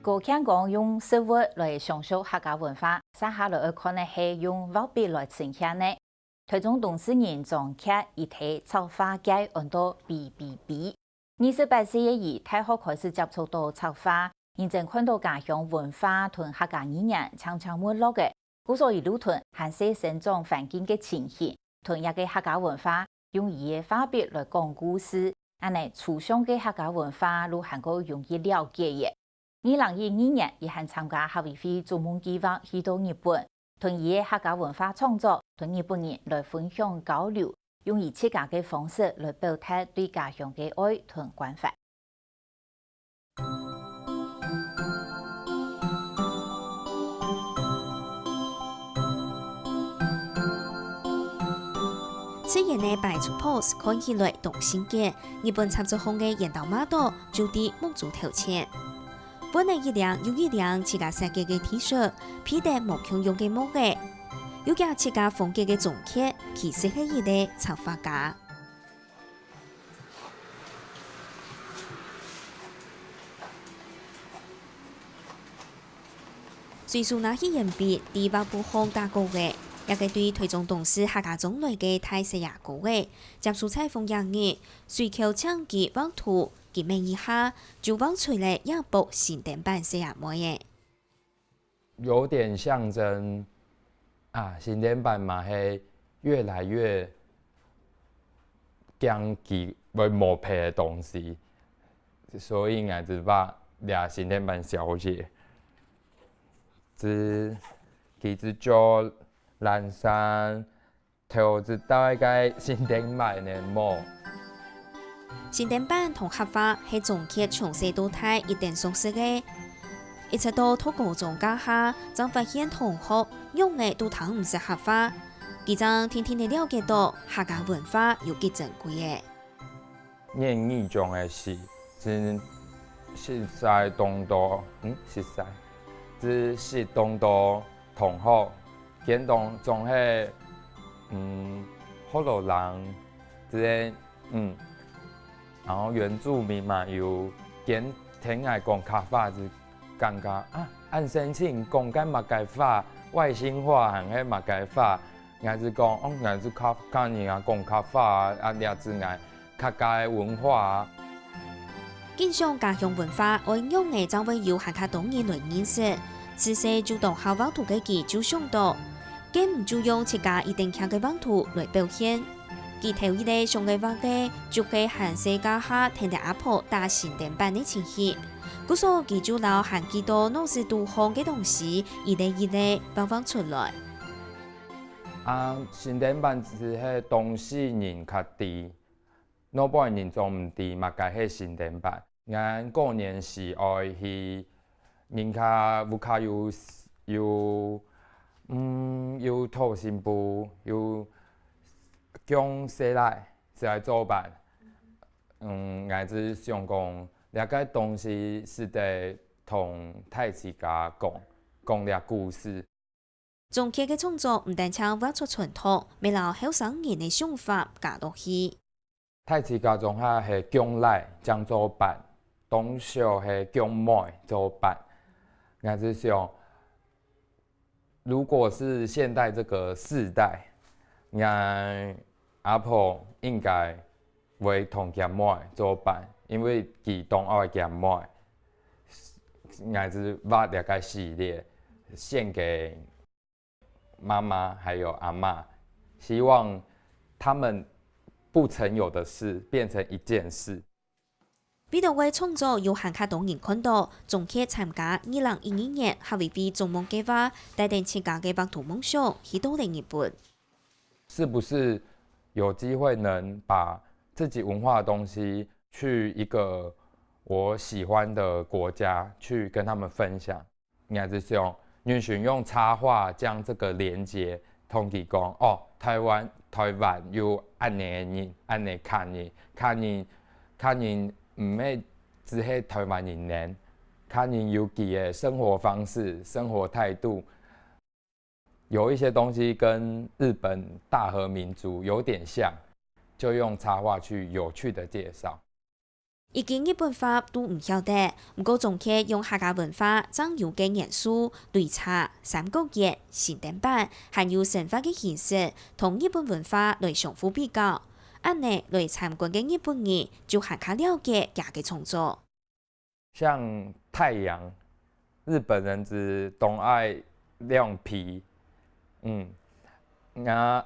高腔讲用生活来享受客家文化，剩下来可能是用文笔来呈现呢。台中董事人张克一提插画界按到 BBB。28岁以大学开始接触到插画，认真看到家乡文化同客家语言常常没落嘅，故所以路屯还是生长环境嘅情形，同一个客家文化用伊嘅画笔来讲故事，安尼初上嘅客家文化路还够容易了解嘅。2012年，伊还参加夏威夷做梦计划去到日本，同伊嘅客家文化创作同日本人来分享交流，用以自家嘅方式来表达对家乡嘅爱同关怀。此前的摆出 pose 看起来动心嘅，日本插足风嘅岩岛马岛就地满足头前。本来一辆又一辆自家设计嘅 T 恤，披戴木匠用嘅木嘅，有家自家风格嘅总结，其实係一個插畫家。隨數拿起鉛筆，第八部行打過嘅，也個對台中董事客家種類嘅大細也高嘅，接觸採訪人嘅，隨口搶記畫圖。見面一下就望出來一部新電版寫下模樣，有點象徵啊，新電版嘛係越來越講其為磨皮的東西，所以我就把倆新電版小姐，其實就藍山頭就大概新電版的模。新電版同客話係總結從細到大一定熟悉嘅，一直到讀高中家下，才發現同學用嘅都談唔識客話，佢將天天地了解到客家文化有幾珍貴嘅。念語中嘅事，實在當到實在，只是當到同學，見到總係好多人，即係然後原住民嘛，有見聽愛講客話，就感覺啊，按申請講緊馬街話、外星話，還係馬街話，我就講，我就客人啊講客話啊，也是愛客家的文化。經常家鄉文化，我用嘅就會有客家當然來認識，自細就到學畫圖嘅佢就想到，佢唔就用自家一定強嘅畫圖來表現。佢頭一個上嘅畫嘅，就係韓世家下聽到阿婆打新電版嘅情形，故所佢就留韓幾多老師讀行嘅東西，一個放放出來。新電版只係當事人較低，老闆人仲唔低，嘛該係新電版。我過年時愛去，人家有較有土新部有。講寫來做版，我只想講，了解東西是得同太子家講了故事。總結嘅創作唔單止畫出傳統，未留後生人嘅想法加落去。太子家中下係講來將做版，當小係講妹做版。我只想，如果是現代這個世代，阿婆應該會同佢妹做伴，因為佢當愛佢妹，我是把這個系列獻給媽媽還有阿嬷，希望他們不曾有的事變成一件事。彼度嘅創作有客家當人看到，總結參加2012年夏威夷做夢計劃，帶領自家嘅畫圖夢想去到日本。是不是有機會能把自己文化的東西去一個我喜歡的國家去跟他們分享？我是想允許用插畫將這個連接同佢講，哦，台灣有安尼嘅人，安尼看人唔係只係台灣人呢，看人有佢嘅生活方式、生活態度。有一些東西跟日本大和民族有點像，就用插畫去有趣的介紹。已經日本話都唔曉得，不過總客用客家文化增有嘅元素、擂茶、三國節、新燈板，還有生活嘅形式，同日本文化來相互比較。按呢來參觀嘅日本人就更加了解家嘅創作。像太陽，日本人只懂愛亮皮，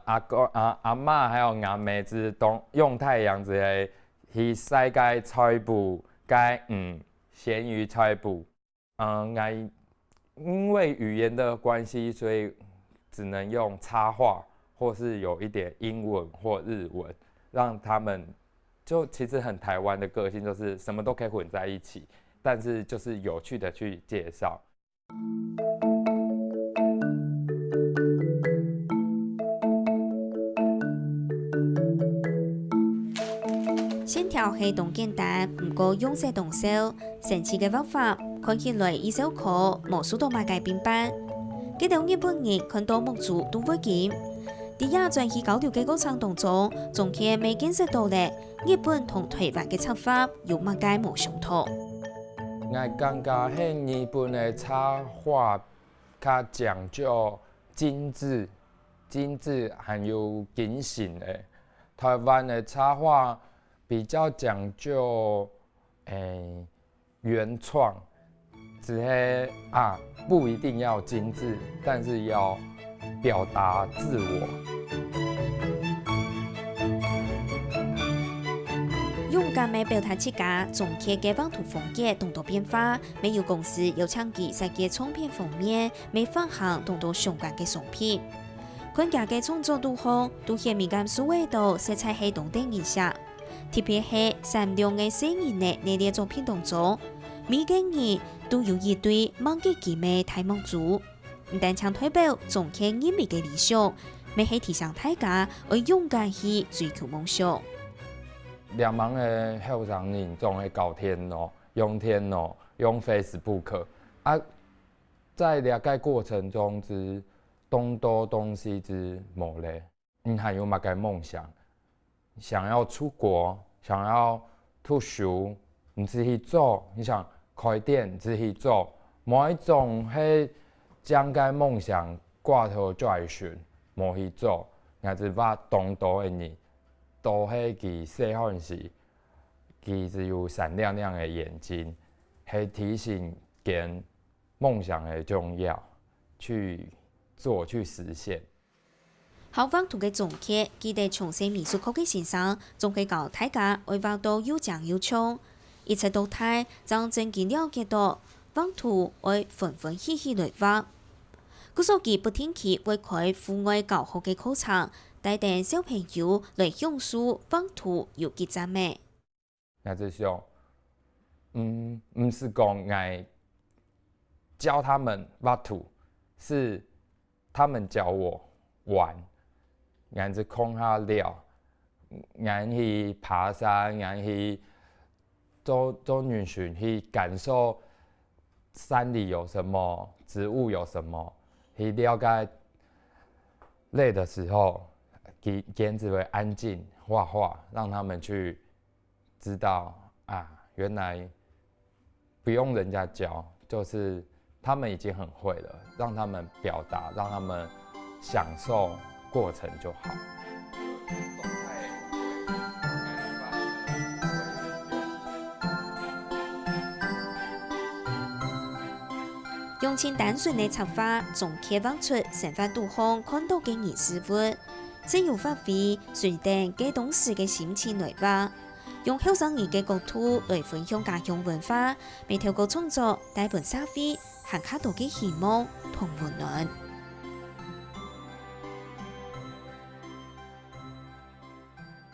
阿公、阿嬷還有阿妹只懂用太陽之類。去世界菜譜，鹹魚菜譜，因為語言的關係，所以只能用插畫，或是有一點英文或日文，讓他們就其實很台灣的個性，就是什麼都可以混在一起，但是就是有趣的去介紹。線條係動簡單，唔過用色動手，神奇嘅畫法看起來易手可，無數多馬界變版。幾條日本人看到木竹都會驚。啲亞轉去交流嘅過程當中，總係未見識到咧，日本同台灣嘅插法有馬界無相同。我感覺喺日本嘅插畫較講究精緻還有緊型嘅，台灣嘅插畫比較講究，原創，只係不一定要精緻，但是要表達自我。勇敢嘅表達自家，總客嘅畫圖風格同多變化，美有公司有搶記世界唱片封面，未發行同多相關嘅商品。佢家嘅創作都好，都顯敏感數位度色彩係動定影響。特別係閃亮嘅聲音嘅呢啲作品當中，每個人都有一對夢嘅奇美大夢族，唔但唱代表總客人民嘅理想，咪係提醒大家要勇敢去追求夢想。兩網嘅後生人總係搞天腦，用Facebook，在了解過程中之東多東西之某類，還有乜嘅夢想？想要出國，想要退休，唔知去做；你想開店，唔知去做。某一種係將個夢想掛頭追尋，冇去做。但是話東多嘅人，都係佢細漢時，佢只有閃亮亮嘅眼睛，係提醒人夢想嘅重要，去做去實現。校方同嘅總客，佢哋從事美術課嘅先生，仲會教大家愛畫到又正又衝，一切都睇，將正經了解到畫圖愛分分細細來畫。故所佢不定期會開戶外教學嘅課程，帶領小朋友來享受畫圖有幾讚美。我就想，唔是講我教他們畫圖，是他們教我玩。俺是空下聊，俺去爬山，俺去做旅行，去感受山裡有什麼，植物有什麼，去了解累的時候，給只會安靜畫畫，讓他們去知道原來不用人家教，就是他們已經很會了，讓他們表達，讓他們享受過程就好。用盡單純嘅插畫，總刻畫出生活度上看到嘅人事物，只有發揮隨定嘅當時嘅心情來畫，用後生人嘅角度來分享家鄉文化，未透過創作帶本社會，行卡到嘅希望同溫暖。